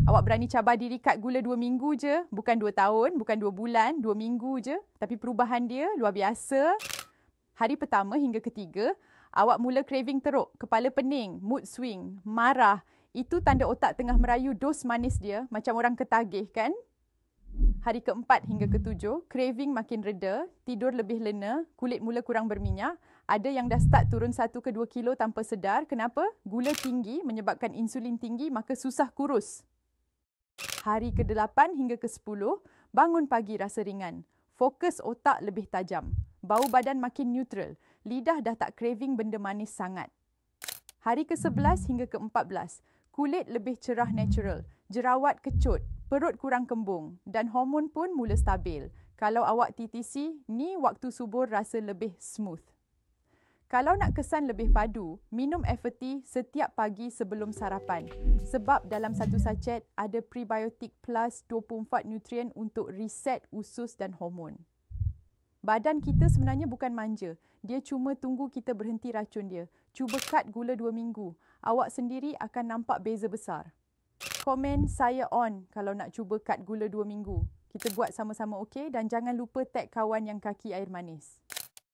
Awak berani cabar diri cut gula 2 minggu je. Bukan 2 tahun, bukan 2 bulan, 2 minggu je. Tapi perubahan dia luar biasa. Hari pertama hingga ketiga, awak mula craving teruk, kepala pening, mood swing, marah. Itu tanda otak tengah merayu dos manis dia. Macam orang ketagih kan? Hari keempat hingga ketujuh, craving makin reda, tidur lebih lena, kulit mula kurang berminyak. Ada yang dah start turun 1 ke 2 kilo tanpa sedar. Kenapa? Gula tinggi menyebabkan insulin tinggi, maka susah kurus. Hari ke-8 hingga ke-10, bangun pagi rasa ringan. Fokus otak lebih tajam. Bau badan makin neutral. Lidah dah tak craving benda manis sangat. Hari ke-11 hingga ke-14, kulit lebih cerah natural. Jerawat kecut, perut kurang kembung dan hormon pun mula stabil. Kalau awak TTC, ni waktu subur rasa lebih smooth. Kalau nak kesan lebih padu, minum Everty setiap pagi sebelum sarapan. Sebab dalam satu sachet ada prebiotik plus 24 nutrien untuk reset usus dan hormon. Badan kita sebenarnya bukan manja. Dia cuma tunggu kita berhenti racun dia. Cuba cut gula 2 minggu. Awak sendiri akan nampak beza besar. Komen saya on kalau nak cuba cut gula 2 minggu. Kita buat sama-sama okey dan jangan lupa tag kawan yang kaki air manis.